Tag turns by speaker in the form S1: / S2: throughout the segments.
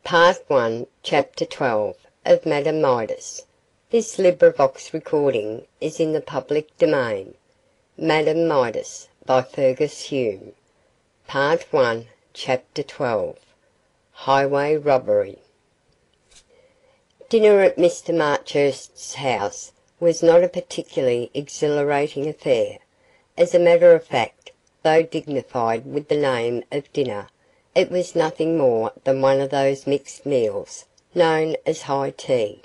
S1: Part 1, Chapter 12 of Madame Midas. This recording is in the public domain. Madame Midas by Fergus Hume. Part 1, Chapter 12. Highway Robbery. Dinner at Mr. Marchurst's house was not a particularly exhilarating affair. As a matter of fact, though dignified with the name of dinner, it was nothing more than one of those mixed meals known as high tea.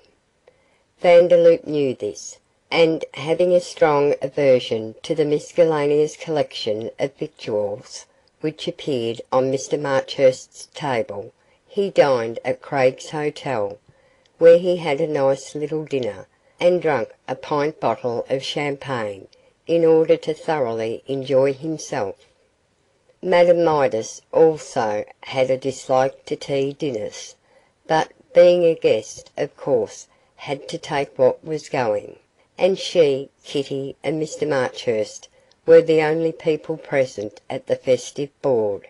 S1: Vandeloup knew this, and having a strong aversion to the miscellaneous collection of victuals which appeared on Mr. Marchurst's table, he dined at Craig's Hotel, where he had a nice little dinner, and drank a pint bottle of champagne in order to thoroughly enjoy himself. Madame Midas also had a dislike to tea dinners, but, being a guest, of course, had to take what was going, and she, Kitty, and Mr. Marchurst were the only people present at the festive board.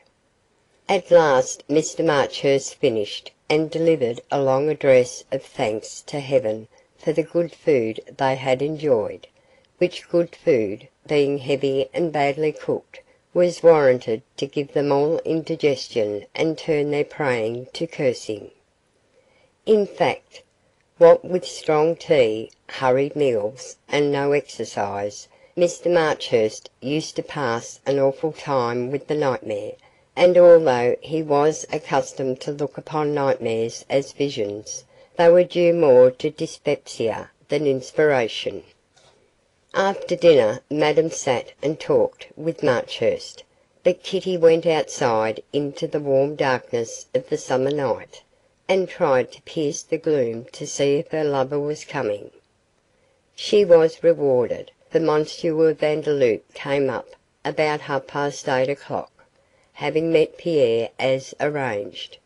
S1: At last Mr. Marchurst finished, and delivered a long address of thanks to heaven for the good food they had enjoyed, which good food, being heavy and badly cooked, was warranted to give them all indigestion and turn their praying to cursing. In fact, what with strong tea, hurried meals, and no exercise, Mr. Marchurst used to pass an awful time with the nightmare, and although he was accustomed to look upon nightmares as visions, they were due more to dyspepsia than inspiration. After dinner Madame sat and talked with Marchurst, but Kitty went outside into the warm darkness of the summer night, and tried to pierce the gloom to see if her lover was coming. She was rewarded, for M. Vandeloup came up about 8:30, having met Pierre as arranged.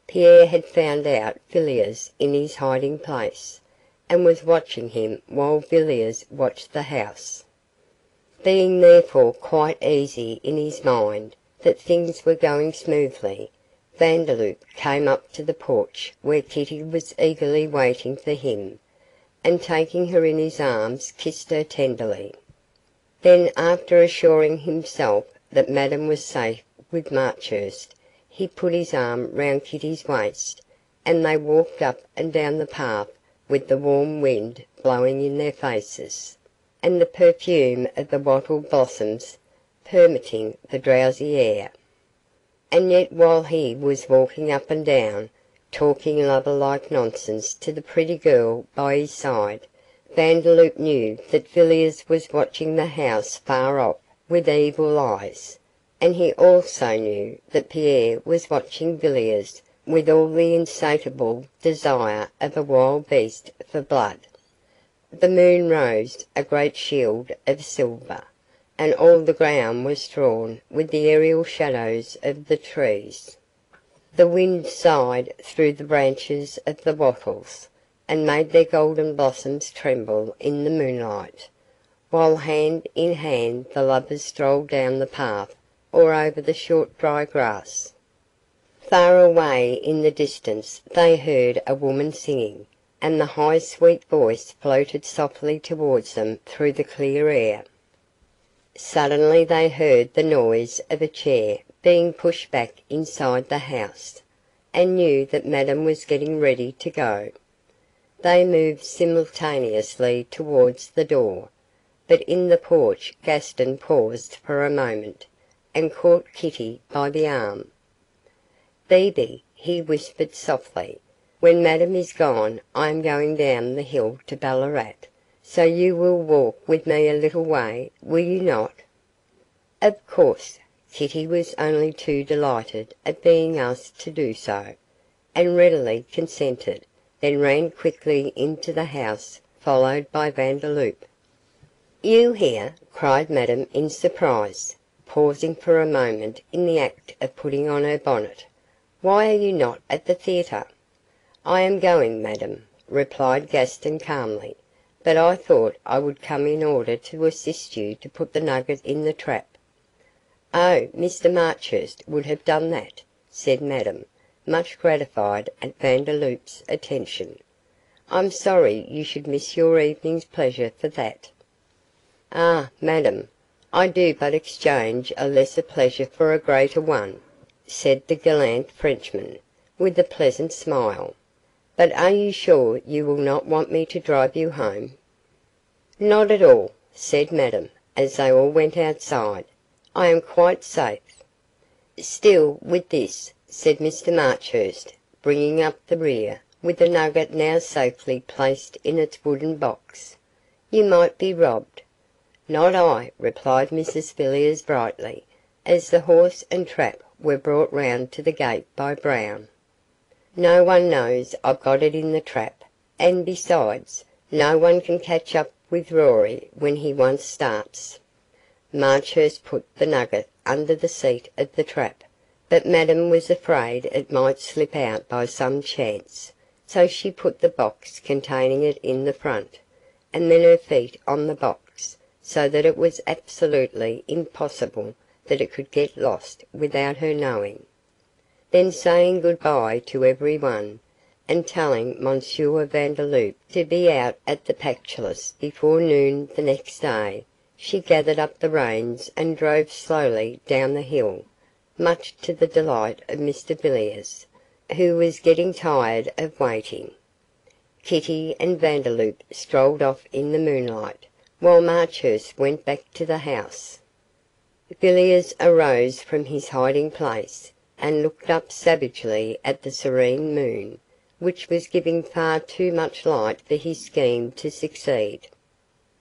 S1: Pierre had found out Villiers in his hiding place, and was watching him while Villiers watched the house. Being therefore quite easy in his mind that things were going smoothly, Vandeloup came up to the porch where Kitty was eagerly waiting for him, and taking her in his arms kissed her tenderly. Then, after assuring himself that Madame was safe with Marchurst, he put his arm round Kitty's waist, and they walked up and down the path with the warm wind blowing in their faces, and the perfume of the wattle blossoms permeating the drowsy air. And yet while he was walking up and down, talking lover-like nonsense to the pretty girl by his side, Vandeloup knew that Villiers was watching the house far off with evil eyes, and he also knew that Pierre was watching Villiers with all the insatiable desire of a wild beast for blood. The moon rose, a great shield of silver, and all the ground was strewn with the aerial shadows of the trees. The wind sighed through the branches of the wattles, and made their golden blossoms tremble in the moonlight, while hand in hand the lovers strolled down the path or over the short dry grass. Far away in the distance they heard a woman singing, and the high sweet voice floated softly towards them through the clear air. Suddenly they heard the noise of a chair being pushed back inside the house, and knew that Madame was getting ready to go. They moved simultaneously towards the door, but in the porch Gaston paused for a moment, and caught Kitty by the arm. "Bebe," he whispered softly, "when Madame is gone I am going down the hill to Ballarat, so you will walk with me a little way, will you not?" Of course, Kitty was only too delighted at being asked to do so, and readily consented, then ran quickly into the house, followed by Vandeloup. "You here?" cried Madame in surprise, pausing for a moment in the act of putting on her bonnet. "Why are you not at the theatre?" "I am going, Madame," replied Gaston calmly, "but I thought I would come in order to assist you to put the nugget in the trap." "Oh, Mr. Marchurst would have done that," said Madame, much gratified at Vandeloup's attention. "I'm sorry you should miss your evening's pleasure for that." "Ah, madam, I do but exchange a lesser pleasure for a greater one," said the gallant Frenchman, with a pleasant smile. "But are you sure you will not want me to drive you home?" "Not at all," said Madame, as they all went outside. "I am quite safe." "Still, with this," said Mr. Marchurst, bringing up the rear, with the nugget now safely placed in its wooden box, "you might be robbed." "Not I," replied Mrs Villiers brightly, as the horse and trap were brought round to the gate by Brown. "No one knows I've got it in the trap, and besides, no one can catch up with Rory when he once starts." Marchurst put the nugget under the seat of the trap, but Madame was afraid it might slip out by some chance, so she put the box containing it in the front, and then her feet on the box, so that it was absolutely impossible that it could get lost without her knowing. Then saying good-bye to everyone, and telling M. Vandeloup to be out at the Pactolus before noon the next day, she gathered up the reins and drove slowly down the hill, much to the delight of Mr Villiers, who was getting tired of waiting. Kitty and Vandeloup strolled off in the moonlight, while Marchurst went back to the house. Villiers arose from his hiding place, and looked up savagely at the serene moon, which was giving far too much light for his scheme to succeed.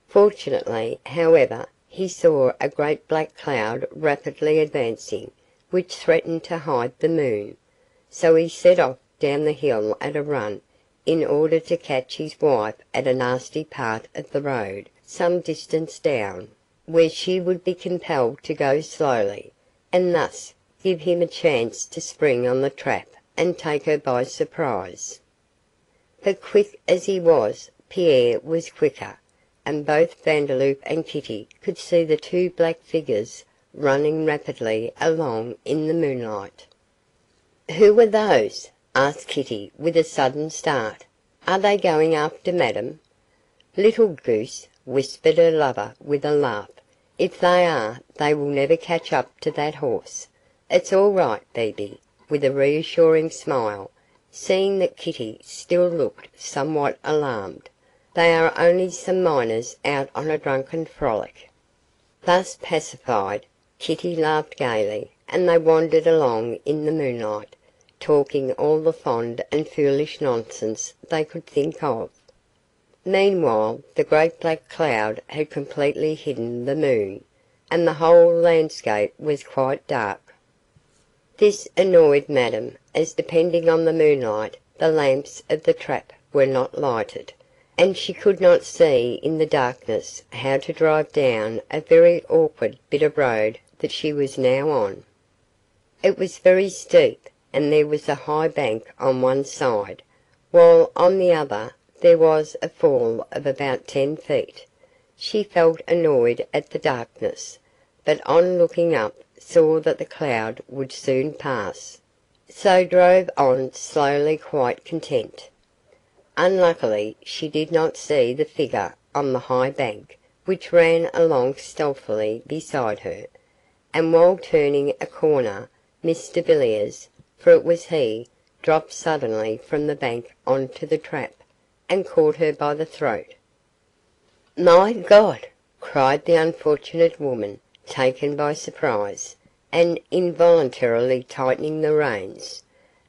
S1: Fortunately, however, he saw a great black cloud rapidly advancing, which threatened to hide the moon, so he set off down the hill at a run, in order to catch his wife at a nasty part of the road some distance down, where she would be compelled to go slowly, and thus give him a chance to spring on the trap and take her by surprise. But quick as he was, Pierre was quicker, and both Vandeloup and Kitty could see the two black figures running rapidly along in the moonlight. "Who are those?" asked Kitty with a sudden start. "Are they going after Madame?" "Little goose," whispered her lover with a laugh. "If they are, they will never catch up to that horse. It's all right, Bebe," with a reassuring smile, seeing that Kitty still looked somewhat alarmed. "They are only some miners out on a drunken frolic." Thus pacified, Kitty laughed gaily, and they wandered along in the moonlight, talking all the fond and foolish nonsense they could think of. Meanwhile, the great black cloud had completely hidden the moon, and the whole landscape was quite dark. This annoyed Madame, as depending on the moonlight, the lamps of the trap were not lighted, and she could not see in the darkness how to drive down a very awkward bit of road that she was now on. It was very steep, and there was a high bank on one side, while on the other there was a fall of about 10 feet. She felt annoyed at the darkness, but on looking up saw that the cloud would soon pass, so drove on slowly quite content. Unluckily she did not see the figure on the high bank, which ran along stealthily beside her, and while turning a corner, Mr Villiers, for it was he, dropped suddenly from the bank on to the trap, and caught her by the throat. "My God!" cried the unfortunate woman, taken by surprise, and involuntarily tightening the reins.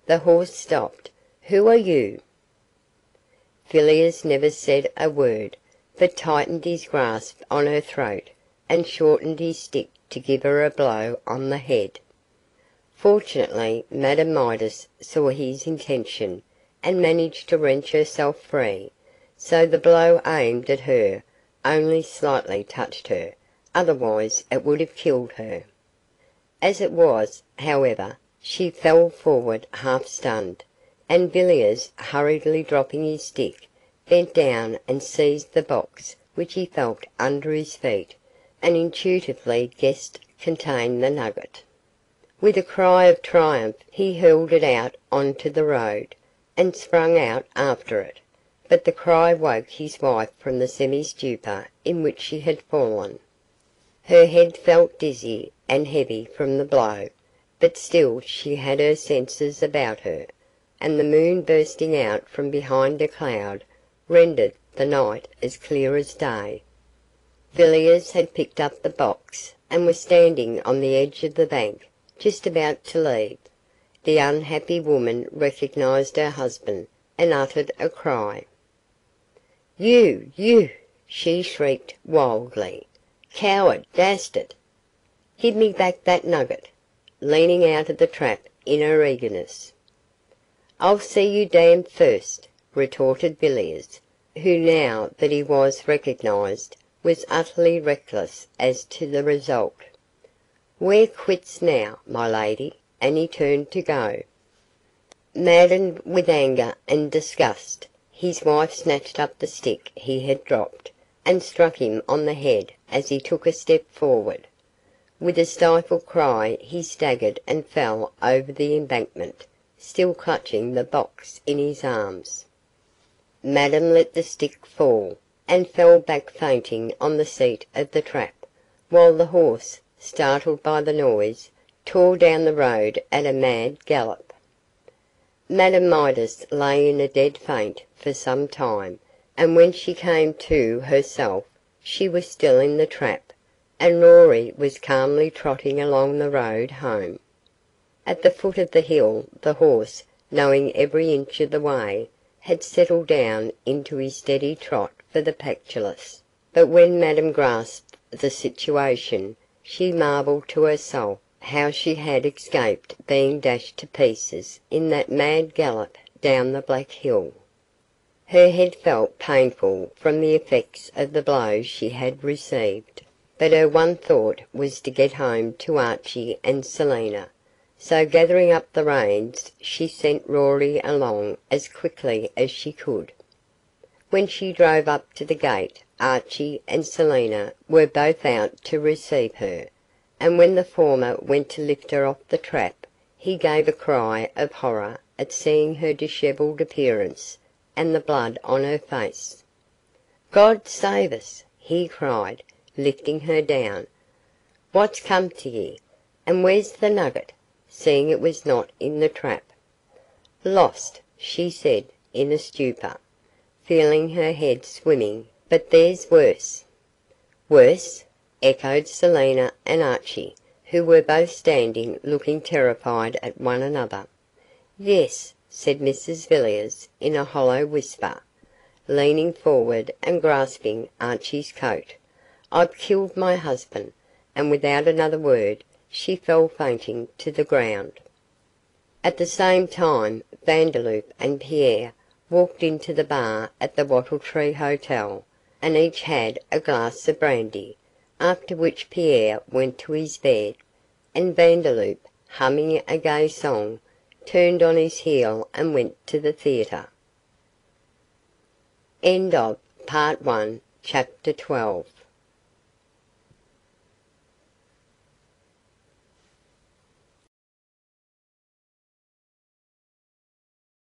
S1: The horse stopped. "Who are you?" Villiers never said a word, but tightened his grasp on her throat, and shortened his stick to give her a blow on the head. Fortunately, Madame Midas saw his intention, and managed to wrench herself free, so the blow aimed at her only slightly touched her, otherwise it would have killed her. As it was, however, she fell forward half stunned, and Villiers, hurriedly dropping his stick, bent down and seized the box which he felt under his feet, and intuitively guessed contained the nugget. With a cry of triumph he hurled it out onto the road, and sprang out after it, but the cry woke his wife from the semi-stupor in which she had fallen. Her head felt dizzy and heavy from the blow, but still she had her senses about her, and the moon bursting out from behind a cloud rendered the night as clear as day. Villiers had picked up the box and was standing on the edge of the bank, just about to leave. The unhappy woman recognised her husband and uttered a cry. You!" she shrieked wildly. "Coward, dastard! Give me back that nugget," leaning out of the trap in her eagerness. "I'll see you damned first," retorted Villiers, who, now that he was recognised, was utterly reckless as to the result. "We're quits now, my lady," and he turned to go. Maddened with anger and disgust, his wife snatched up the stick he had dropped, and struck him on the head as he took a step forward. With a stifled cry he staggered and fell over the embankment, still clutching the box in his arms. Madame let the stick fall, and fell back fainting on the seat of the trap, while the horse, startled by the noise, tore down the road at a mad gallop. Madame Midas lay in a dead faint for some time, and when she came to herself she was still in the trap, and Rory was calmly trotting along the road home. At the foot of the hill the horse, knowing every inch of the way, had settled down into his steady trot for the Pactolus, but when Madame grasped the situation, she marvelled to herself how she had escaped being dashed to pieces in that mad gallop down the Black Hill. Her head felt painful from the effects of the blows she had received, but her one thought was to get home to Archie and Selina, so gathering up the reins she sent Rory along as quickly as she could. When she drove up to the gate Archie and Selina were both out to receive her, and when the former went to lift her off the trap he gave a cry of horror at seeing her dishevelled appearance and the blood on her face. "God save us!" he cried, lifting her down. "What's come to ye, and where's the nugget?" seeing it was not in the trap. "Lost," she said, in a stupor, feeling her head swimming, "but there's worse." "Worse?" echoed Selina and Archie, who were both standing looking terrified at one another. "Yes," said Mrs Villiers in a hollow whisper, leaning forward and grasping Archie's coat. "I've killed my husband," and without another word she fell fainting to the ground. At the same time Vandeloup and Pierre walked into the bar at the Wattle Tree Hotel, and each had a glass of brandy, after which Pierre went to his bed, and Vandeloup, humming a gay song, turned on his heel and went to the theatre. End of Part 1, Chapter 12.